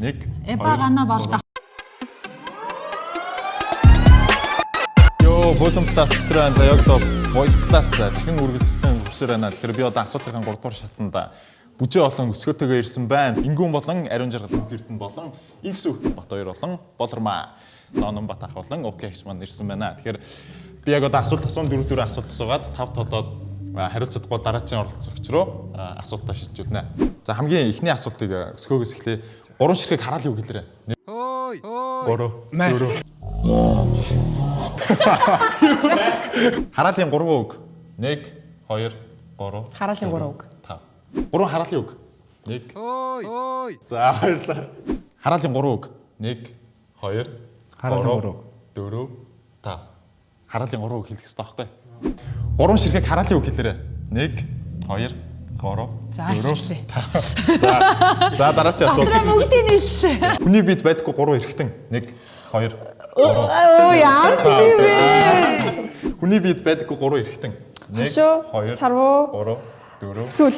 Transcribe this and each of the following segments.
Нэг. Эбагана болдог. Йоо, Volume Plus өдрөө заяаг доо Voice Plus дахин үргэлжлсэн хүсээр байна. Тэгэхээр би одоо асуудлын 3 дугаар шатанд бүжээ болон өсгөөтэйгээ ирсэн байна. Ингүүн болон Ариун Жаргал бүх эрдэнэ болон X бүх бат хоёр болон Болормаа Ноном бат ах болон OKX маань ирсэн байна. Тэгэхээр би яг одоо асуулт асуун 4 асуулт асуугаад 5 толоод хариуцлагагүй дараагийн оролцогч руу асуултаа шийдүүлнэ. За хамгийн ихний асуултыг өсгөөгөөс эхлэе. 3 ширхэг хараал юу гэлээрэ? Ой. 3. Хараалын 3 үг. 1 2 3. Хараалын 3 үг. 5. 3 хараалын үг. 1. Ой. За баярлалаа. Хараалын 3 үг. 1 2 3 4 5. Хараалын 3 үг хэлэх хэрэгтэй байхгүй? 3 ширхэг хараалын үг хэлээрэ. 1 2 3 4 5. За дараагийн асуулт. Дотроо бүгдийг нийлчихлээ. Хүний бид байдаггүй 3 эргэтэн. 1 2 Оо яа тийм бэ? Хүний бид байдаггүй 3 эргэтэн. 1 2 сарвуу 3 4 Сүүл.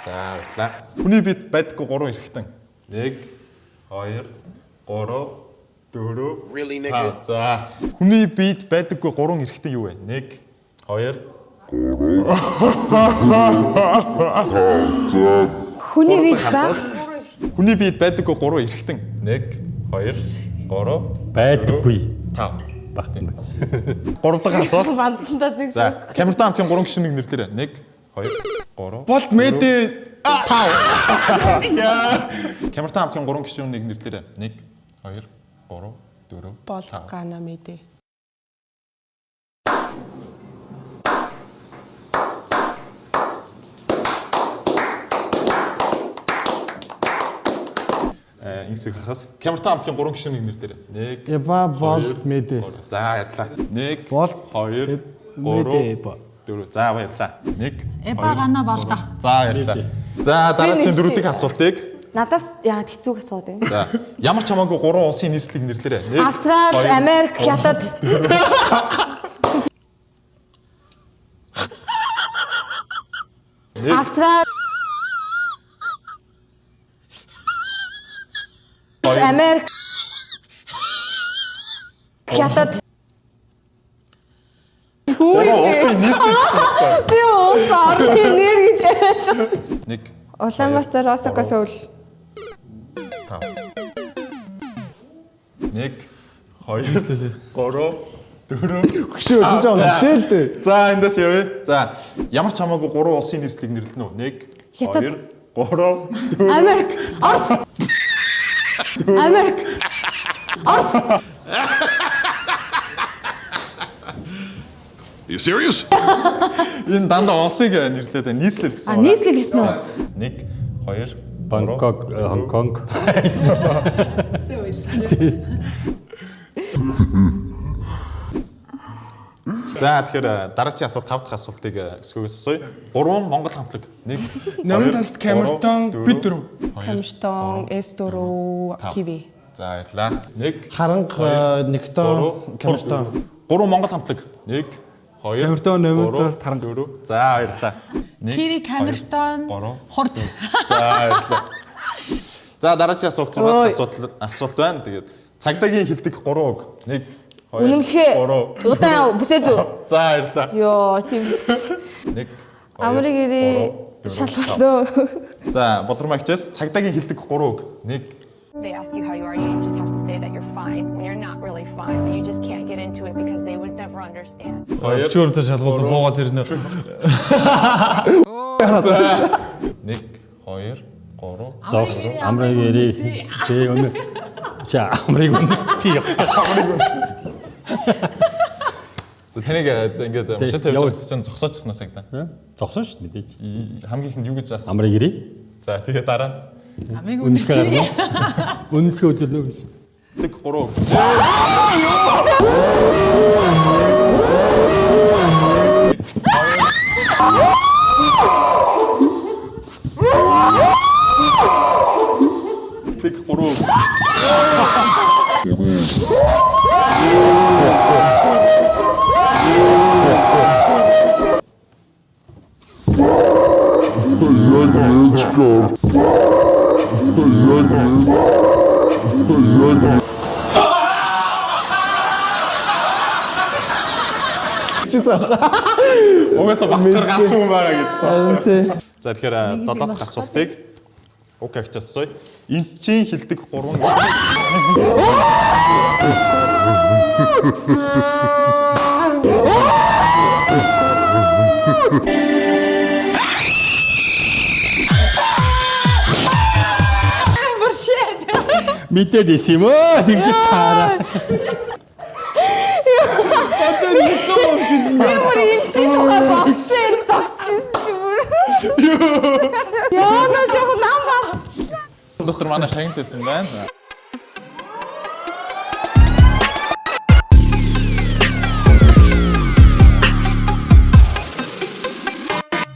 За баярлалаа. Хүний бид байдаггүй 3 эргэтэн. 1 2 3 4 Really nigga. За хүний бид байдаггүй 3 эргэтэн юу вэ? 1 2 Хүний бид ба Хүний бид байдаггүй 3 эргэтэн. 1 2 3 байдаггүй 5 багтана. 3 дахь асуулт. бандсандаа зүг. За камертаа хамтын 3 гишүүнийг нэрлээрэй. 1 2 3 Болт мэдээ 5. Камертаа хамтын 3 гишүүнийг нэрлээрэй. 1 2 3 4 Бол гана мэдээ. Ингэсийг хахаас камертаа хамтын 3 гишүүнийг нэрлээрэй. 1 Эба болт мэдээ. За баярлалаа. 1 Болт 2 мэдээ 3 4 За баярлалаа. 1 Эбагана болдог. За баярлалаа. За дараагийн дөрөвдүгээр асуултыг Надаас яагаад хэцүү асууд вэ? за ямар ч хамаагүй 3 улсын нийслэлийг нэрлээрэй. 1 Австрали, Америк, Хятад. Австрали, Америк, Хятад. 3 улсын нийслэл гэсэн байна. Би уусаа нэр гэж яриад. 1 Улаанбаатар, Осака, Сөүл. 5 1 2 3 4 Хөшөө жижиг хичээлдээ. За эндээс явъя. За ямар ч хамаагүй 3 улсын нийслэлийг нэрлэнэ үү? 1 Хятад. 2 3 Америк, Орос. Америк. Орос. You serious? Энэ дандаа улсыг нэрлээд байна. Нийслэл гэсэн. Нийслэл гэсэн үү? 1 2 Бангкок, Хонконг. За тэгэхээр дараагийн асуулт 5 дахь асуултыг өсгөөс асууя. 3 Монгол хамтлаг. 1 Номын таст Камертон бид дөрөв. Камштон, С4, Киви. За баярлаа. 1 Харанга, Никтон, Камштон. 3 Монгол хамтлаг. 1 2 Камертон, Номынтаас Харанга. 4 За баярлаа. 1 Киви, Камертон, Хурд. За баярлалаа. За дараагийн асуулт 6 асуулт байна. Тэгээд цагдаагийн хилдэг 3 үг. 1 2 Үнэмлэхээ 3 удаан бүсээ зү. За баярлалаа. Йоо, тийм. 1 Амрыг ирээ шалгалаа. За болормагчаас цагдаагийн хилдэг 3 үг. 1 They ask you how you are, you just have to say that you're fine when you're not really fine, but you just can't get into it because they would never understand. Өчигдөр шалгуулсан буугаад ирнэ. 1 2 3 Зогс амрыг ирээ. Тэ өнө. За амрыг үнэтэй. За таныг ингээд машин тавьж байгаа чинь зогсоочсноо сагдаа. Зогсон шүү дээ мэдээж. Хамгийн ихэнд юу гэж заасан? Амрыг ирээ. За тэгээ дараа Амиг Үнэхээр гарна. Үнэхээр үзэлнэ. нэг 3 Тэг 3 Угаасаа багтар ганц хүн байгаа гэдсэн. Тий. За тэгэхээр долоод дахь асуултыг Уг агч асууя. Энд чинь хилдэг 3 Мэдээд исэн юм оо тэгж таараа. Ямар юм чи багцэн засчихсан юм. Яа на жоо нам багч. доктор манай шагнад байсан байна.